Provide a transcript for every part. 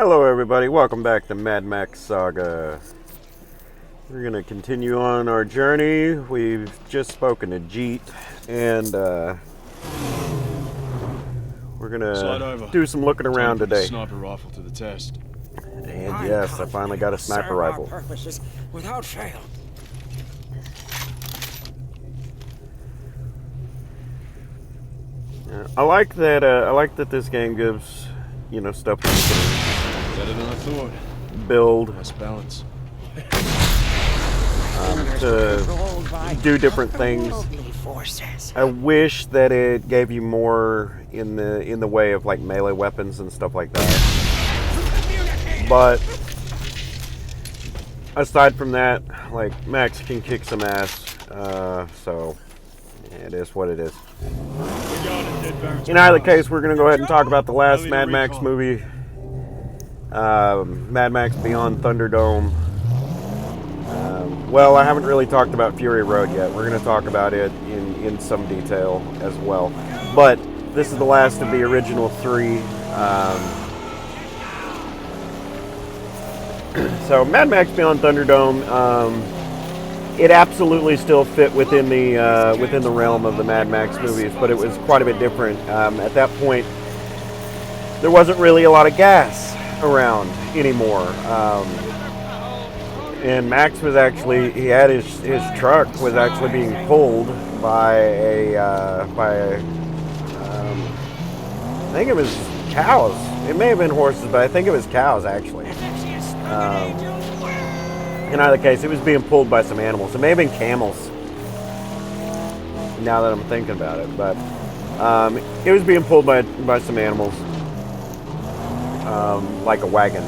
Hello everybody, welcome back to Max Saga. We're going to continue on our journey. We've just spoken to Jeet, and we're going to do some looking around today. Sniper rifle to the test. And yes, I finally got a sniper rifle. Purposes without fail. I like that. I like that this game gives, stuff that you Better than I thought. can build. Nice balance. To do different things. I wish that it gave you more in the way of like melee weapons and stuff like that. But aside from that, like Max can kick some ass. So it is what it is. In either case, we're going to go ahead and talk about the last Mad Max movie, Mad Max Beyond Thunderdome. Well, I haven't really talked about Fury Road yet. We're going to talk about it in some detail as well. But this is the last of the original three. So Mad Max Beyond Thunderdome, it absolutely still fit within the realm of the Mad Max movies, but it was quite a bit different. At that point, there wasn't really a lot of gas around anymore. And Max was actually, he had his truck was actually being pulled by I think it was cows. It may have been horses, but I think it was cows actually. In either case, it was being pulled by some animals. It may have been camels, now that I'm thinking about it. But it was being pulled by some animals, like a wagon.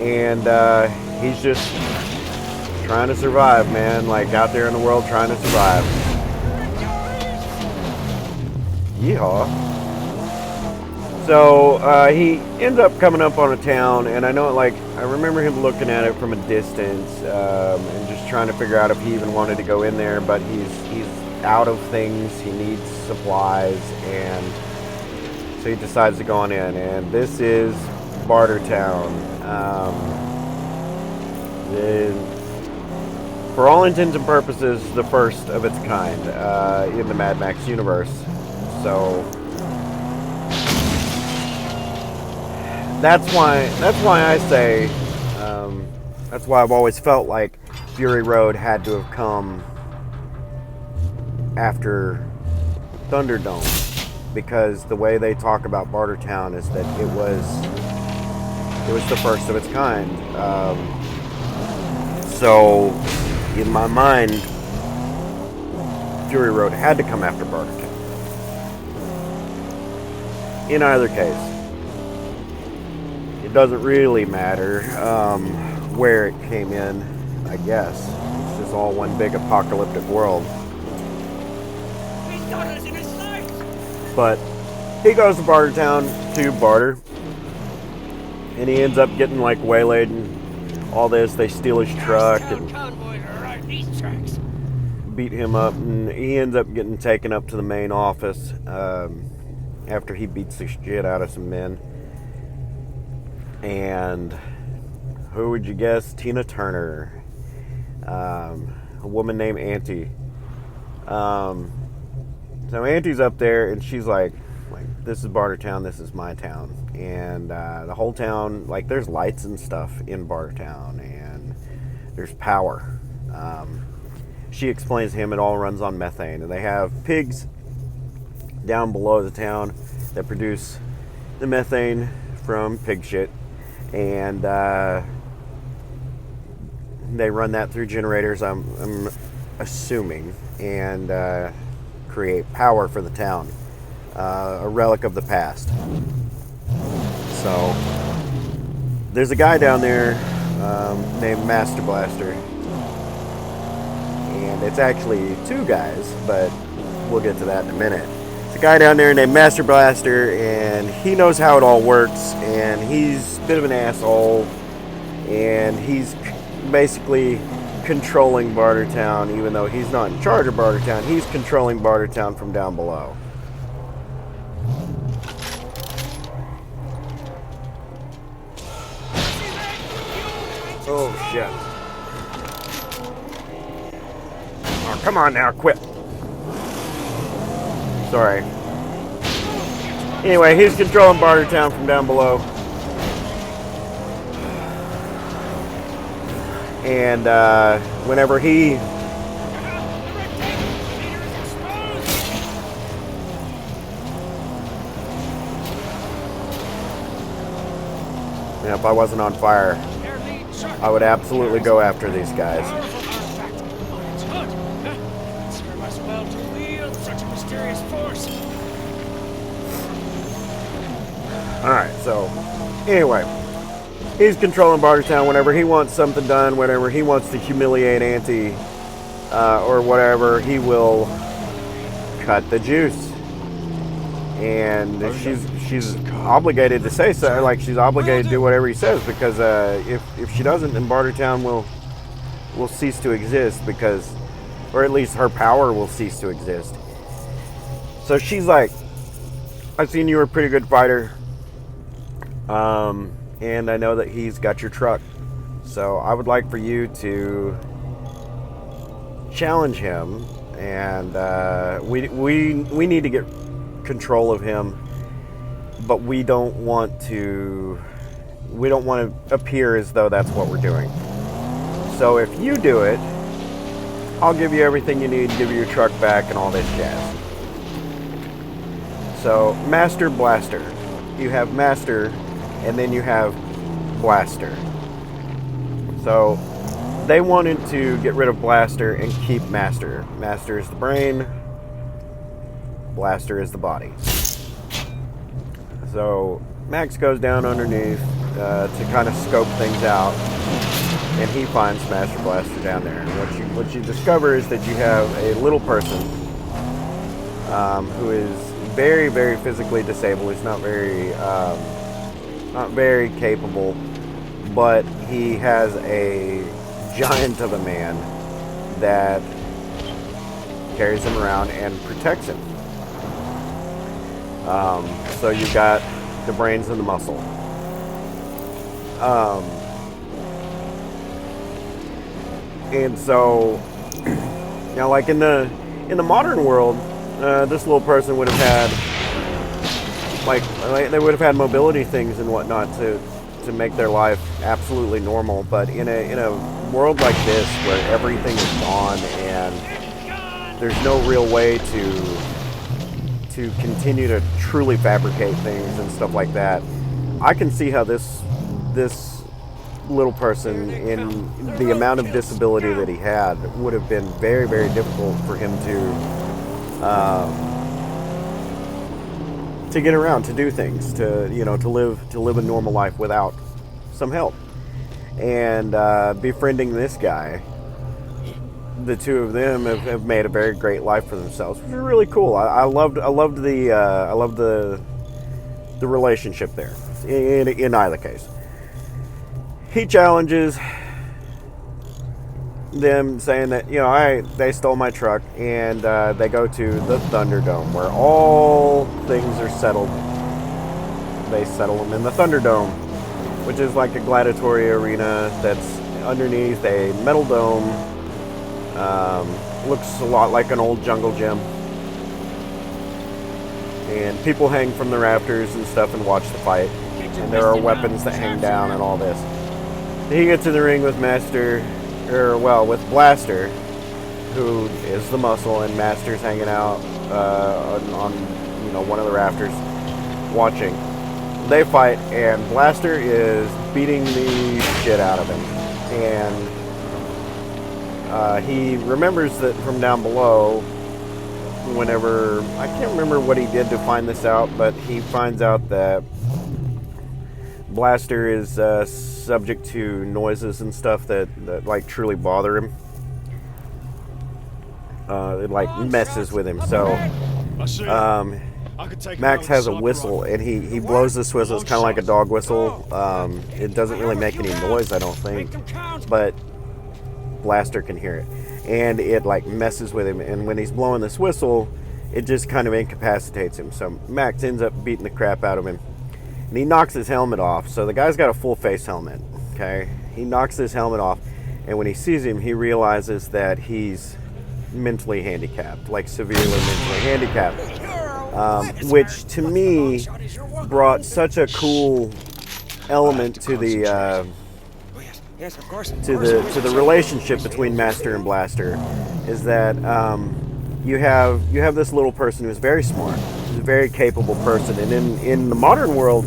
And he's just trying to survive, man. Like out there in the world trying to survive. Yeehaw. So he ends up coming up on a town, and I know, like, I remember him looking at it from a distance and just trying to figure out if he even wanted to go in there, but he's out of things. He needs supplies, and so he decides to go on in. And this is Bartertown. For all intents and purposes, the first of its kind in the Mad Max universe. So that's why I say that's why I've always felt like Fury Road had to have come after Thunderdome, because the way they talk about Bartertown is that it was the first of its kind. So in my mind, Fury Road had to come after Bartertown. In either case, it doesn't really matter where it came in, I guess. It's just all one big apocalyptic world. But he goes to Bartertown to barter, and he ends up getting like waylaid and all this. They steal his truck and beat him up, and he ends up getting taken up to the main office after he beats the shit out of some men. And who would you guess? Tina Turner, a woman named Auntie. So Auntie's up there, and she's like, this is Bartertown, this is my town. And the whole town, like, there's lights and stuff in Bartertown, and there's power. She explains to him it all runs on methane, and they have pigs down below the town that produce the methane from pig shit. And they run that through generators, I'm assuming, and create power for the town. A relic of the past. So there's a guy down there named Master Blaster, and it's actually two guys, but we'll get to that in a minute. It's a guy down there named Master Blaster, and he knows how it all works, and he's a bit of an asshole, and he's basically controlling Bartertown. Even though he's not in charge of Bartertown, he's controlling Bartertown from down below. Oh, shit. Oh, come on now, quit. Sorry. Anyway, he's controlling Bartertown from down below. And whenever he... if I wasn't on fire, I would absolutely go after these guys. Alright, so anyway, he's controlling Bartertown. Whenever he wants something done, whenever he wants to humiliate Auntie or whatever, he will cut the juice. And she's obligated to say so. Like, she's obligated to do whatever he says, because if she doesn't, then Bartertown will cease to exist, because, or at least her power will cease to exist. So she's like, I've seen you were a pretty good fighter, and I know that he's got your truck, so I would like for you to challenge him, and we need to get control of him, but we don't want to appear as though that's what we're doing. So if you do it, I'll give you everything you need, give you your truck back and all this jazz. So Master, Blaster. You have Master, and then you have Blaster. So they wanted to get rid of Blaster and keep Master. Master is the brain, Blaster is the body. So Max goes down underneath to kind of scope things out, and he finds Master Blaster down there. And what you discover is that you have a little person who is very, very physically disabled. He's not very capable, but he has a giant of a man that carries him around and protects him. So you've got the brains and the muscle. And so, you know, like in the modern world, this little person would have had, like they would have had mobility things and whatnot to make their life absolutely normal. But in a world like this, where everything is gone and there's no real way to continue to truly fabricate things and stuff like that, I can see how this little person, in the amount of disability that he had, would have been very, very difficult for him to get around, to do things, to live a normal life without some help. And befriending this guy, the two of them have made a very great life for themselves, which is really cool. I loved the relationship there. In either case, he challenges them, saying that they stole my truck, and they go to the Thunderdome, where all things are settled. They settle them in the Thunderdome, which is like a gladiatory arena that's underneath a metal dome. Looks a lot like an old jungle gym, and people hang from the rafters and stuff and watch the fight, and there are weapons that hang down and all this. He gets in the ring with with Blaster, who is the muscle, and Master's hanging out on one of the rafters watching. They fight, and Blaster is beating the shit out of him, and he remembers that from down below, whenever, I can't remember what he did to find this out, but he finds out that Blaster is subject to noises and stuff that like truly bother him. It like messes with him. So Max has a whistle, and he blows this whistle. It's kind of like a dog whistle. It doesn't really make any noise, I don't think, but Blaster can hear it, and it like messes with him, and when he's blowing this whistle, it just kind of incapacitates him. So Max ends up beating the crap out of him, and he knocks his helmet off. So the guy's got a full face helmet, okay? he knocks his helmet off, and when he sees him, he realizes that he's mentally handicapped, like severely mentally handicapped, which to me brought such a cool element to the Yes, of course. to the relationship between Master and Blaster, is that you have this little person who's very smart, who's a very capable person, and in the modern world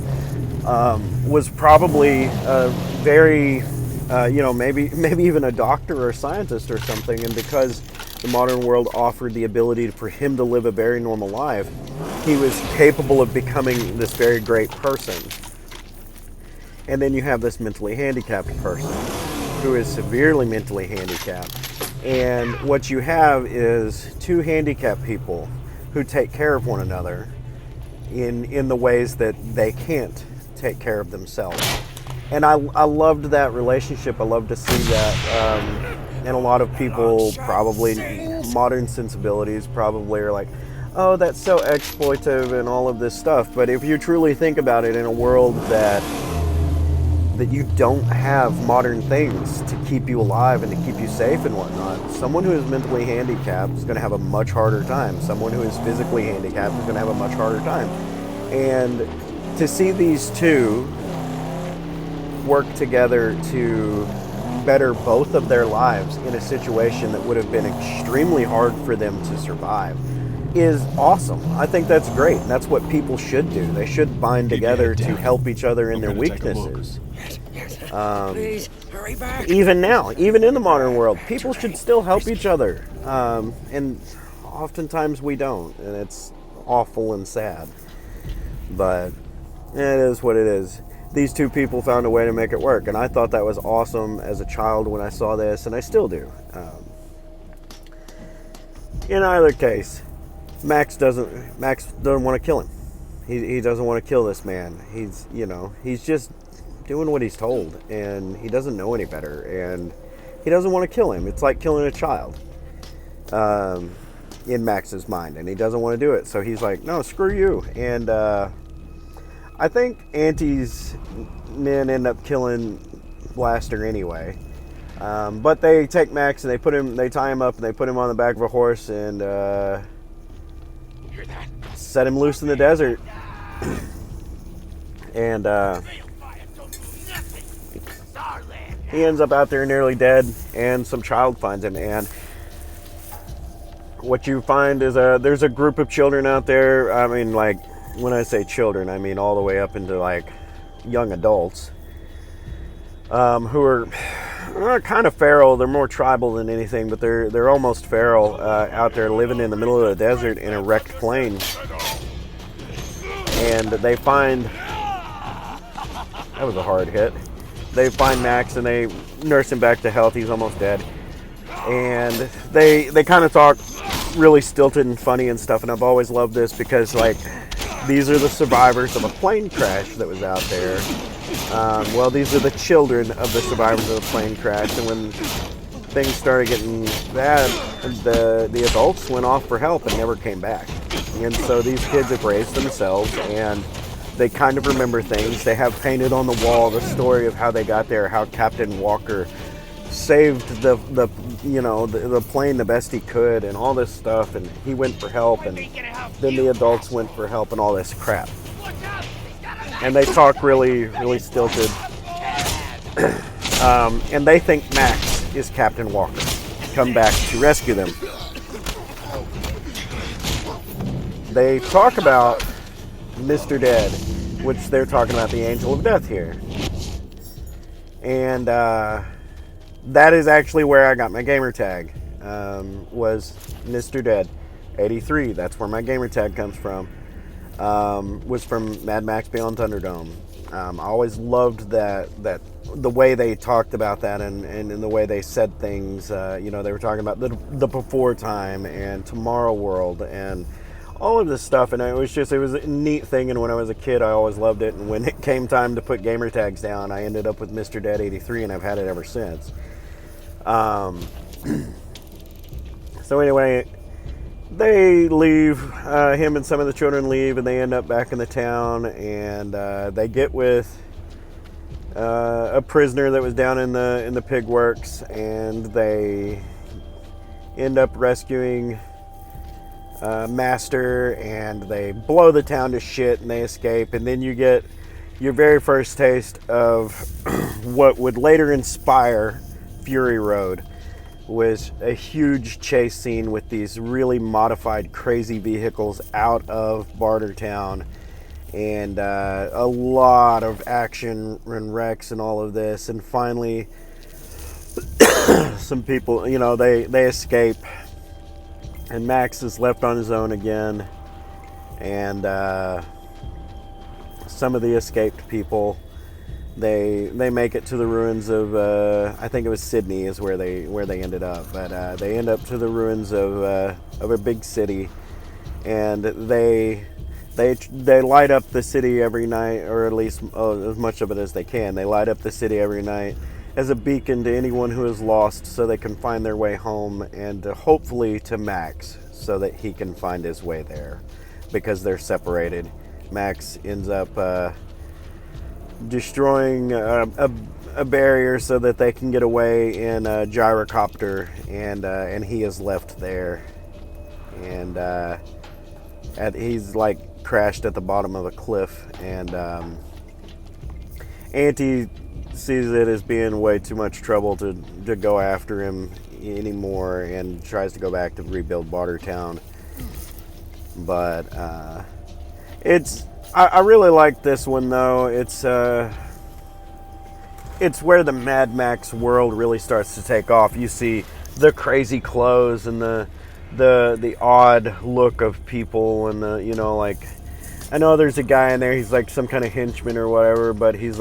was probably a very maybe even a doctor or a scientist or something, and because the modern world offered the ability for him to live a very normal life, he was capable of becoming this very great person. And then you have this mentally handicapped person who is severely mentally handicapped. And what you have is two handicapped people who take care of one another in the ways that they can't take care of themselves. And I loved that relationship. I love to see that. And a lot of people, probably modern sensibilities, probably are like, oh, that's so exploitive and all of this stuff. But if you truly think about it, in a world that you don't have modern things to keep you alive and to keep you safe and whatnot, someone who is mentally handicapped is going to have a much harder time. Someone who is physically handicapped is going to have a much harder time. And to see these two work together to better both of their lives in a situation that would have been extremely hard for them to survive is awesome. I think that's great. And that's what people should do. They should bind together to help each other in their weaknesses. Yes. Please, hurry back. Even now, even in the modern world, people should still help each other. And oftentimes we don't. And it's awful and sad. But it is what it is. These two people found a way to make it work, and I thought that was awesome as a child when I saw this, and I still do. In either case, Max doesn't want to kill him. He doesn't want to kill this man. He's just doing what he's told, and he doesn't know any better, and he doesn't want to kill him. It's like killing a child in Max's mind, and he doesn't want to do it. So he's like, no, screw you. And I think Auntie's men end up killing Blaster anyway. But they take Max and they tie him up and they put him on the back of a horse and set him loose in the desert. And he ends up out there nearly dead, and some child finds him. And what you find is there's a group of children out there. I mean, like, when I say children, I mean all the way up into like young adults who are kind of feral. They're more tribal than anything, but they're almost feral out there living in the middle of the desert in a wrecked plane. And they find, that was a hard hit. They find Max and they nurse him back to health. He's almost dead. And they kind of talk really stilted and funny and stuff. And I've always loved this because, like, these are the survivors of a plane crash that was out there. Well, these are the children of the survivors of a plane crash. And when things started getting bad, the adults went off for help and never came back. And so these kids have raised themselves, and they kind of remember things. They have painted on the wall the story of how they got there, how Captain Walker saved the plane the best he could, and all this stuff, and he went for help, and then the adults went for help, and all this crap. And they talk really, really stilted. And they think Max is Captain Walker, come back to rescue them. They talk about Mr. Dead, which they're talking about the Angel of Death here. And that is actually where I got my gamer tag, was Mr. Dead 83. That's where my gamer tag comes from. Was from Mad Max Beyond Thunderdome. I always loved that the way they talked about that and the way they said things. They were talking about the before time and tomorrow world and all of this stuff, and it was a neat thing. And when I was a kid, I always loved it. And when it came time to put gamer tags down, I ended up with Mr. Dead 83, and I've had it ever since. So anyway, they leave. Him and some of the children leave, and they end up back in the town. And they get with a prisoner that was down in the pig works, and they end up rescuing Master, and they blow the town to shit, and they escape. And then you get your very first taste of what would later inspire Fury Road, was a huge chase scene with these really modified, crazy vehicles out of Bartertown, and a lot of action and wrecks and all of this. And finally, some people, you know, they escape, and Max is left on his own again. And some of the escaped people, they make it to the ruins of I think it was Sydney is where they ended up, but they end up to the ruins of a big city, and they light up the city every night, or at least as much of it as they can. They light up the city every night as a beacon to anyone who is lost, so they can find their way home, and hopefully to Max, so that he can find his way there, because they're separated. Max ends up destroying a barrier so that they can get away in a gyrocopter, and he is left there, and he's like crashed at the bottom of a cliff, and Auntie sees it as being way too much trouble to go after him anymore, and tries to go back to rebuild Bartertown. But I really like this one, though. It's where the Mad Max world really starts to take off. You see the crazy clothes and the odd look of people, and the, you know, like, I know there's a guy in there, he's like some kind of henchman or whatever, but he's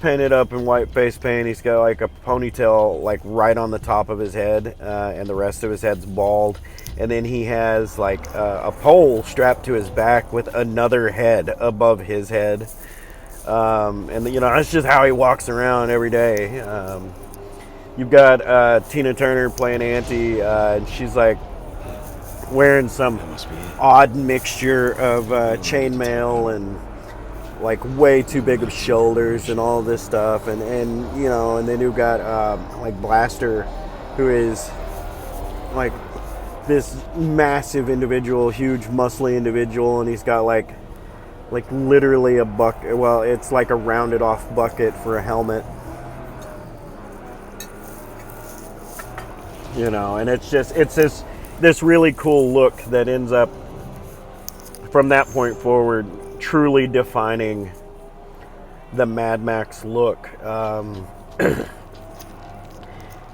painted up in white face paint. He's got like a ponytail like right on the top of his head, and the rest of his head's bald. And then he has like a pole strapped to his back with another head above his head. And you know, that's just how he walks around every day. You've got Tina Turner playing Auntie, and she's like wearing some odd mixture of chainmail and like way too big of shoulders and all this stuff, and you know, and then you've got like Blaster, who is like this massive individual, huge muscly individual, and he's got like literally a bucket. Well, it's like a rounded off bucket for a helmet, you know, and it's this really cool look that ends up from that point forward truly defining the Mad Max look,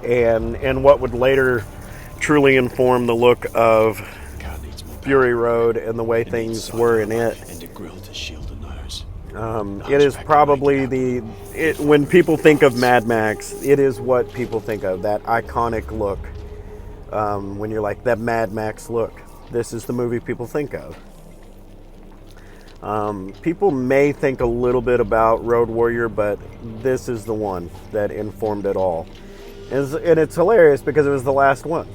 and what would later truly inform the look of Fury Road and the way things were in it. It is probably when people think of Mad Max, it is what people think of, that iconic look. When you're like, that Mad Max look, this is the movie people think of. People may think a little bit about Road Warrior, but this is the one that informed it all. And it's hilarious because it was the last one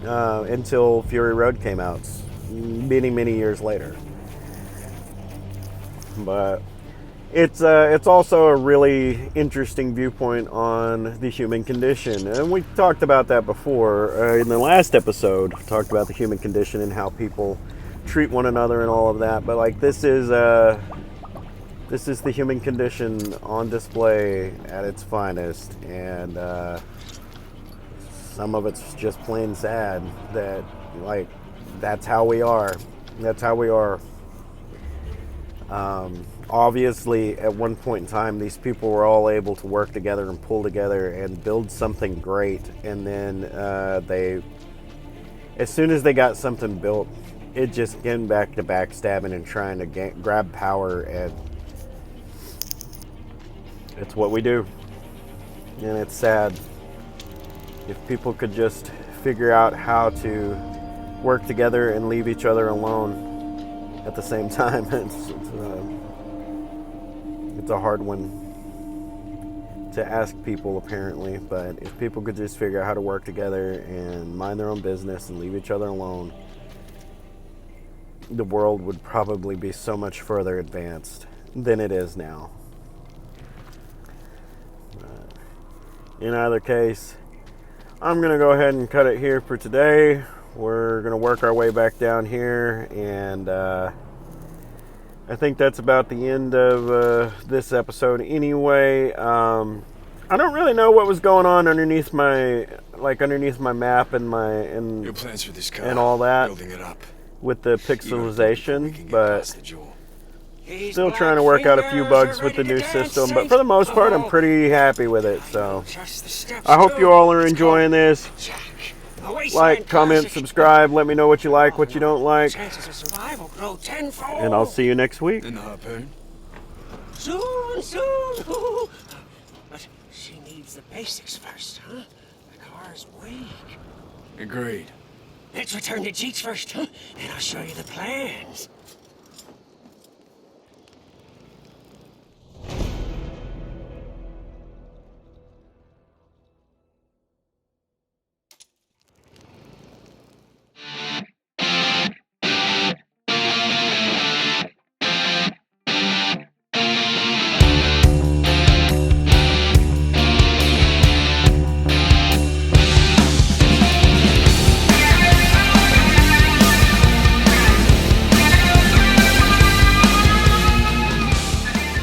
until Fury Road came out many, many years later. But it's also a really interesting viewpoint on the human condition. And we talked about that before. In the last episode, we talked about the human condition and how people treat one another and all of that, but like this is the human condition on display at its finest, and some of it's just plain sad that like that's how we are. Obviously, at one point in time, these people were all able to work together and pull together and build something great, and then as soon as they got something built, it just getting back to backstabbing and trying to grab power, and it's what we do. And it's sad. If people could just figure out how to work together and leave each other alone at the same time, it's a hard one to ask people, apparently. But if people could just figure out how to work together and mind their own business and leave each other alone, the world would probably be so much further advanced than it is now. in either case, I'm going to go ahead and cut it here for today. We're going to work our way back down here, and I think that's about the end of this episode anyway. I don't really know what was going on underneath my map and Your plans for this car. and all that Building it up. with the You don't think we can pixelization, get but past the jewel. still trying to work out a few bugs with the new system. But for the most part, I'm pretty happy with it. So I hope you all are enjoying this. Like, comment, subscribe. Let me know what you like, what you don't like, Chances of survival grow tenfold. and I'll see you next week. And the harpoon? Soon. But she needs the basics first, huh? The car's weak. Agreed. Let's return to Jeets first, huh? And I'll show you the plans.